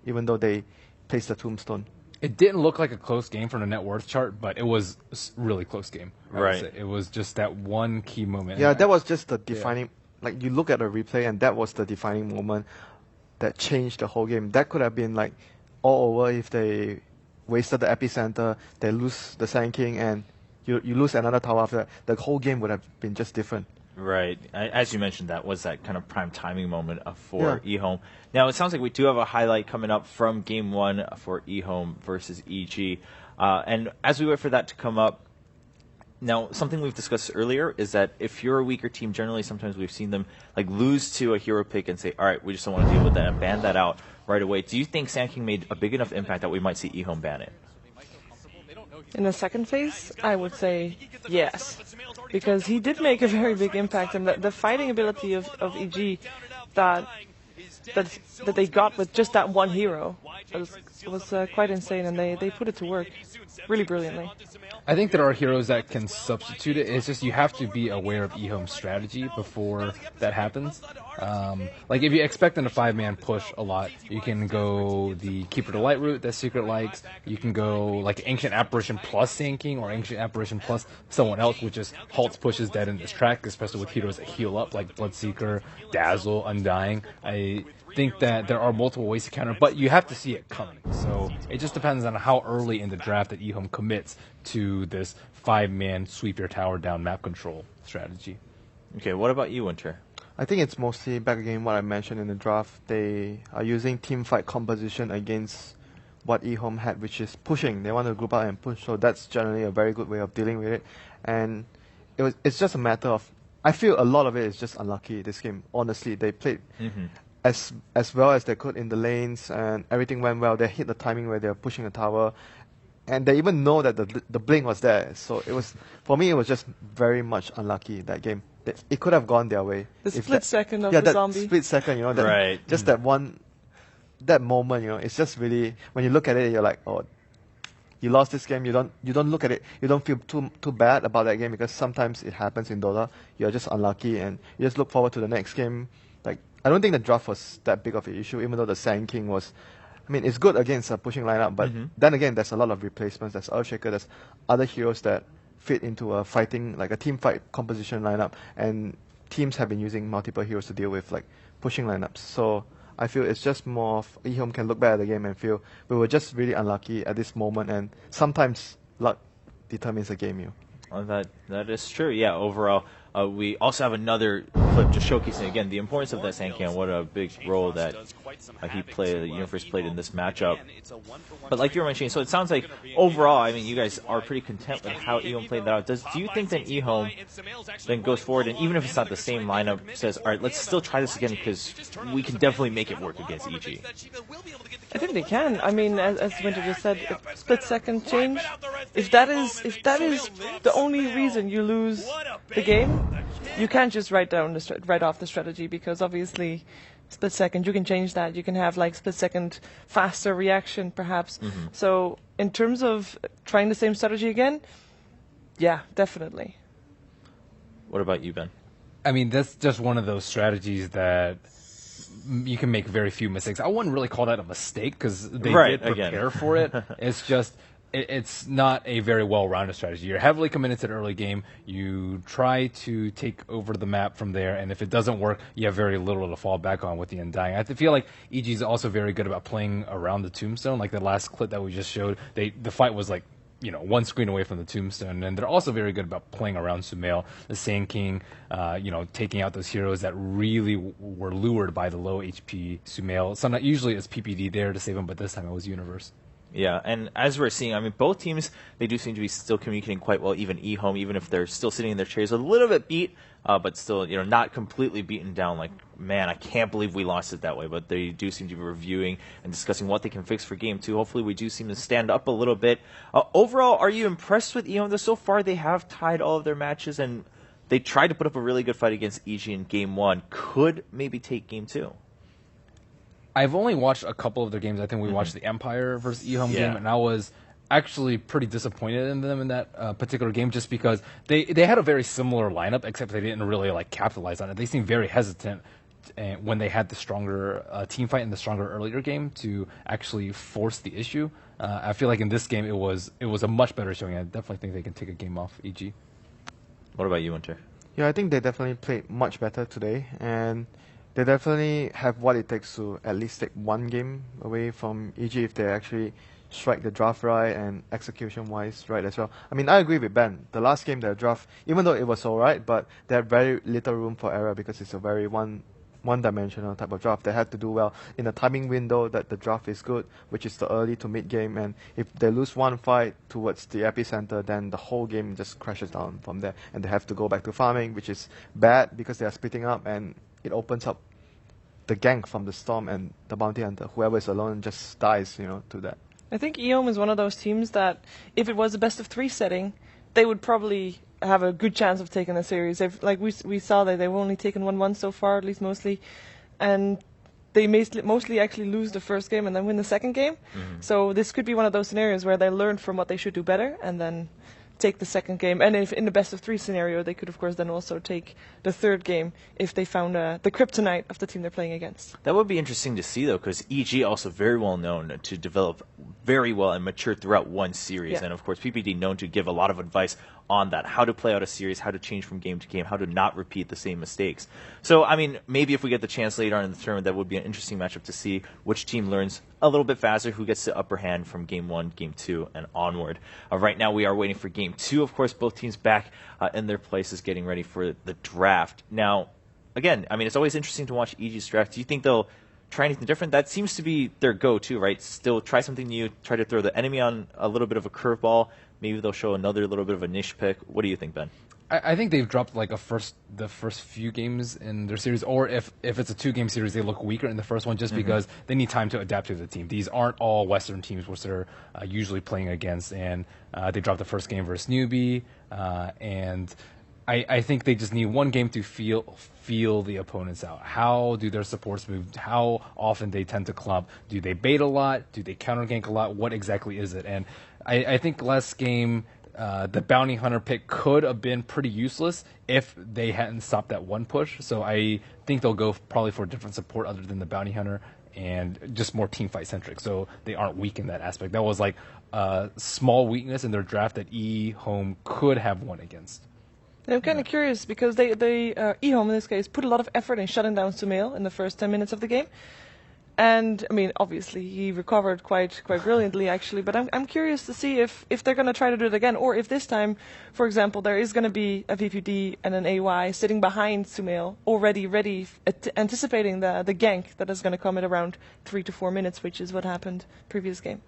even though they placed the tombstone. It didn't look like a close game from the net worth chart, but it was a really close game. Right. It was just that one key moment. Yeah, that was just the defining. Like you look at the replay, and that was the defining moment that changed the whole game. That could have been like all over if they wasted the epicenter, they lose the Sand King, and you lose another tower after that. The whole game would have been just different. Right. As you mentioned, that was that kind of prime timing moment for eHome. Now, it sounds like we do have a highlight coming up from Game 1 for eHome versus EG. And as we wait for that to come up, now, something we've discussed earlier is that if you're a weaker team, generally sometimes we've seen them like lose to a hero pick and say, all right, we just don't want to deal with that and ban that out right away. Do you think Sand King made a big enough impact that we might see eHome ban it? In the second phase, I would say yes, because he did make a very big impact, and the fighting ability of EG that they got with just that one hero was quite insane, and they put it to work really brilliantly. I think there are heroes that can substitute it. It's just you have to be aware of eHome's strategy before that happens. Like if you expect them to 5-man push a lot, you can go the Keeper to Light route that Secret likes. You can go like Ancient Apparition plus Sand King or Ancient Apparition plus someone else, which just halts pushes dead in this track, especially with heroes that heal up like Bloodseeker, Dazzle, Undying. I think that there are multiple ways to counter, but you have to see it coming. So it just depends on how early in the draft that eHome commits to this 5-man sweep your tower down map control strategy. Okay, what about you, Winter? I think it's mostly back again what I mentioned in the draft. They are using team fight composition against what eHome had, which is pushing. They want to group out and push, so that's generally a very good way of dealing with it. And it's just a matter of, I feel a lot of it is just unlucky this game. Honestly, they played as well as they could in the lanes, and everything went well. They hit the timing where they were pushing the tower, and they even know that the blink was there. So it was, for me, it was just very much unlucky that game. It could have gone their way. The split second of the zombie. Yeah, that split second, that, just that one, that moment, it's just really, when you look at it, you're like, oh, you lost this game. You don't look at it. You don't feel too bad about that game, because sometimes it happens in Dota. You're just unlucky, and you just look forward to the next game. Like, I don't think the draft was that big of an issue, even though the Sand King was, I mean, it's good against a pushing lineup, but then again, there's a lot of replacements. There's Earthshaker, there's other heroes that fit into a fighting, like a team fight composition lineup, and teams have been using multiple heroes to deal with like pushing lineups. So I feel it's just more of eHome can look back at the game and feel we were just really unlucky at this moment, and sometimes luck determines a game. Well, that is true. Yeah, overall, we also have another clip just showcasing again the importance of that Sand King and what a big role that he played, the Universe played in this matchup. But like you were mentioning, so it sounds like overall, I mean, you guys are pretty content with how eHome played that out. Do you think that eHome then goes forward, and even if it's not the same lineup, says, all right, let's still try this again because we can definitely make it work against EG? I think they can. I mean, as Winter just said, split second change. If that is the only reason you lose the game, you can't just write off the strategy, because obviously split second you can change that. You can have like split second faster reaction perhaps. So in terms of trying the same strategy again, yeah, definitely. What about you, Ben? I mean, that's just one of those strategies that you can make very few mistakes. I wouldn't really call that a mistake, because they did prepare for it. It's just, it's not a very well-rounded strategy. You're heavily committed to the early game. You try to take over the map from there, and if it doesn't work, you have very little to fall back on with the Undying. I feel like EG is also very good about playing around the Tombstone. Like the last clip that we just showed, the fight was like, one screen away from the Tombstone, and they're also very good about playing around Sumail, the Sand King, taking out those heroes that really were lured by the low HP Sumail. Usually it's PPD there to save them, but this time it was Universe. Yeah, and as we're seeing, I mean, both teams, they do seem to be still communicating quite well, even eHome, even if they're still sitting in their chairs a little bit beat, but still, not completely beaten down like, man, I can't believe we lost it that way. But they do seem to be reviewing and discussing what they can fix for Game 2. Hopefully we do seem to stand up a little bit. Overall, are you impressed with eHome? So far, they have tied all of their matches, and they tried to put up a really good fight against EG in Game 1. Could maybe take Game 2. I've only watched a couple of their games. I think we watched the Empire versus eHome game, and I was actually pretty disappointed in them in that particular game, just because they had a very similar lineup, except they didn't really capitalize on it. They seemed very hesitant and when they had the stronger team fight and the stronger earlier game to actually force the issue. I feel like in this game it was a much better showing. I definitely think they can take a game off EG. What about you, Winter? Yeah, I think they definitely played much better today, and they definitely have what it takes to at least take one game away from EG if they actually strike the draft right and execution-wise right as well. I mean, I agree with Ben. The last game, the draft, even though it was alright, but they had very little room for error because it's a very one-dimensional type of draft. They had to do well in a timing window that the draft is good, which is the early to mid-game, and if they lose one fight towards the epicenter, then the whole game just crashes down from there, and they have to go back to farming, which is bad because they are splitting up, and it opens up the gank from the Storm and the Bounty Hunter. Whoever is alone just dies, to that. I think EOM is one of those teams that, if it was a best-of-3 setting, they would probably have a good chance of taking the series. We saw that they've only taken 1-1 so far, at least mostly, and they mostly actually lose the first game and then win the second game. Mm-hmm. So this could be one of those scenarios where they learn from what they should do better and then take the second game. And if in the best-of-3 scenario, they could, of course, then also take the third game if they found the kryptonite of the team they're playing against. That would be interesting to see, though, because EG also very well known to develop very well and mature throughout one series. Yeah. And, of course, PPD known to give a lot of advice on that, how to play out a series, how to change from game to game, how to not repeat the same mistakes. So, I mean, maybe if we get the chance later on in the tournament, that would be an interesting matchup to see which team learns a little bit faster, who gets the upper hand from game 1, game 2, and onward. Right now, we are waiting for game 2. Of course, both teams back in their places getting ready for the draft. Now, again, I mean, it's always interesting to watch EG's draft. Do you think they'll try anything different? That seems to be their go-to, right? Still try something new, try to throw the enemy on a little bit of a curveball. Maybe they'll show another little bit of a niche pick. What do you think, Ben? I think they've dropped like the first few games in their series, or if it's a 2-game series, they look weaker in the first one just because they need time to adapt to the team. These aren't all Western teams which they're usually playing against, and they dropped the first game versus newbie, and I think they just need one game to feel the opponents out. How do their supports move? How often they tend to clump? Do they bait a lot? Do they counter gank a lot? What exactly is it? And I think last game, the Bounty Hunter pick could have been pretty useless if they hadn't stopped that one push. So I think they'll go probably for a different support other than the Bounty Hunter and just more team fight centric. So they aren't weak in that aspect. That was like a small weakness in their draft that E-Home could have won against. I'm kind of curious because they eHome in this case put a lot of effort in shutting down Sumail in the first 10 minutes of the game, and I mean obviously he recovered quite brilliantly actually. But I'm curious to see if they're going to try to do it again, or if this time, for example, there is going to be a VPD and an AY sitting behind Sumail already ready, anticipating the gank that is going to come at around 3 to 4 minutes, which is what happened previous game.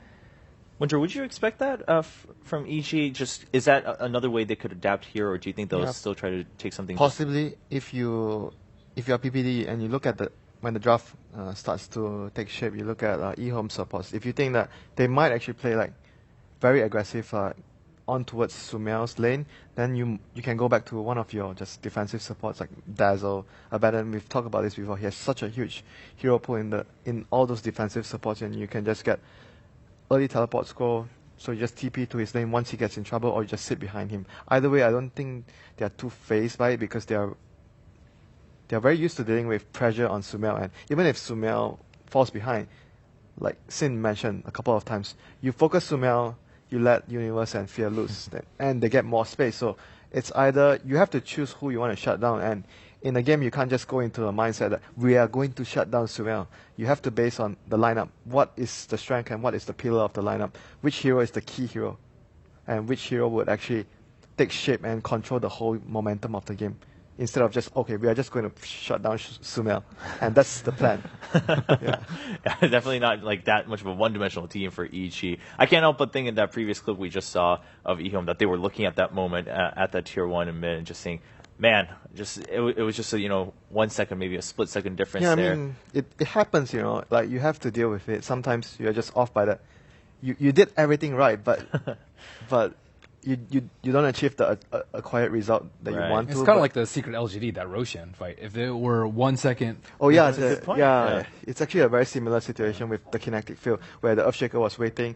Winter, would you expect that from EG? Just is that another way they could adapt here, or do you think they'll still try to take something? Possibly, if you're PPD and you look at when the draft starts to take shape, you look at eHome supports. If you think that they might actually play like very aggressive on towards Sumail's lane, then you can go back to one of your just defensive supports like Dazzle, Abaddon. We've talked about this before. He has such a huge hero pool in all those defensive supports, and you can just get early teleport score, so you just TP to his lane once he gets in trouble, or you just sit behind him. Either way, I don't think they are too phased by it because they are very used to dealing with pressure on Sumail, and even if Sumail falls behind, like Sin mentioned a couple of times, you focus Sumail, you let Universe and Fear loose, and they get more space. So it's either you have to choose who you want to shut down, and in a game you can't just go into a mindset that we are going to shut down Sumail. You have to base on the lineup. What is the strength and what is the pillar of the lineup? Which hero is the key hero? And which hero would actually take shape and control the whole momentum of the game? Instead of just, okay, we are just going to shut down Sumail. And that's the plan. Yeah, definitely not like that much of a one-dimensional team for EG. I can't help but think in that previous clip we just saw of eHome that they were looking at that moment at that tier 1 and mid and just saying, man, it was just a 1 second, maybe a split second difference there. Yeah, I mean, it happens, like you have to deal with it. Sometimes you're just off by that. You did everything right, but you don't achieve the acquired result that you want to. It's kind of like the secret LGD, that Roshan fight. If there were 1 second... Oh yeah, it's actually a very similar situation with the kinetic field, where the Earthshaker was waiting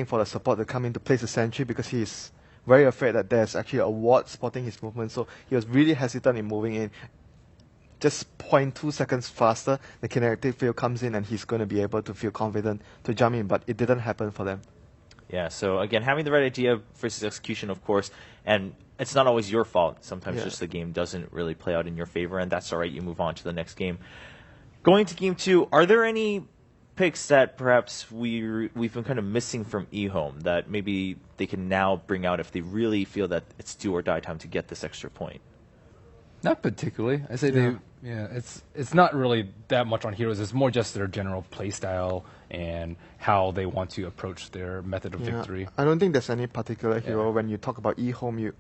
for the support to come in to place a sentry because he's very afraid that there's actually a ward spotting his movement, so he was really hesitant in moving in. just 0.2 seconds faster, the kinetic field comes in and he's going to be able to feel confident to jump in, but it didn't happen for them. Yeah, so again, having the right idea versus execution, of course, and it's not always your fault. Sometimes just the game doesn't really play out in your favor, and that's all right. You move on to the next game. Going to game 2, are there any picks that perhaps we've been kind of missing from eHome that maybe they can now bring out if they really feel that it's do or die time to get this extra point? Not particularly. I say it's not really that much on heroes. It's more just their general play style and how they want to approach their method of victory. I don't think there's any particular hero when you talk about eHome.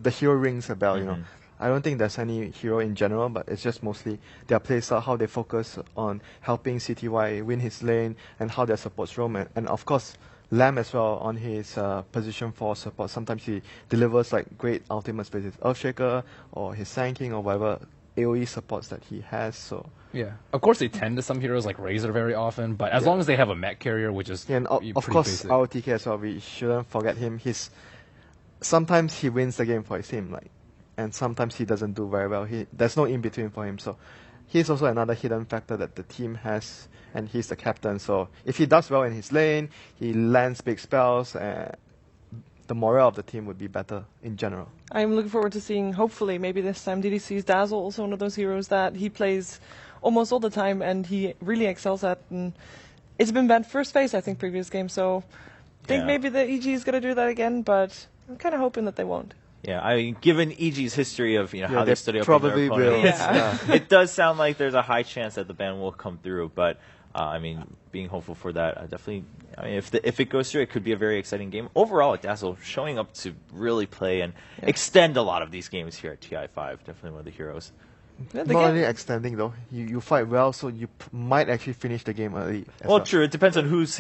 The hero rings a bell. You know, I don't think there's any hero in general, but it's just mostly their play style, how they focus on helping CTY win his lane, and how their supports roam, and of course Lamb as well on his position 4 support. Sometimes he delivers like great ultimates with his Earthshaker or his Sand or whatever AoE supports that he has. So yeah, of course they tend to some heroes like Razor very often, but as long as they have a mech carrier, which is and of course basic. Our TK as well, we shouldn't forget him. Sometimes he wins the game for his team, and sometimes he doesn't do very well. There's no in between for him. So he's also another hidden factor that the team has, and he's the captain. So if he does well in his lane, he lands big spells, the morale of the team would be better in general. I'm looking forward to seeing, hopefully, maybe this time DDC's Dazzle, also one of those heroes that he plays almost all the time and he really excels at. And it's been banned first phase, I think, previous game. So I think maybe the EG is going to do that again, but I'm kind of hoping that they won't. Yeah, I mean, given EG's history of how they study up probably on their opponents, it does sound like there's a high chance that the ban will come through. But I mean, being hopeful for that, definitely. I mean, if it goes through, it could be a very exciting game. Overall, at Dazzle, showing up to really play and extend a lot of these games here at TI5. Definitely one of the heroes. Not only extending though, you fight well, so you might actually finish the game early. Well, true. It depends on who's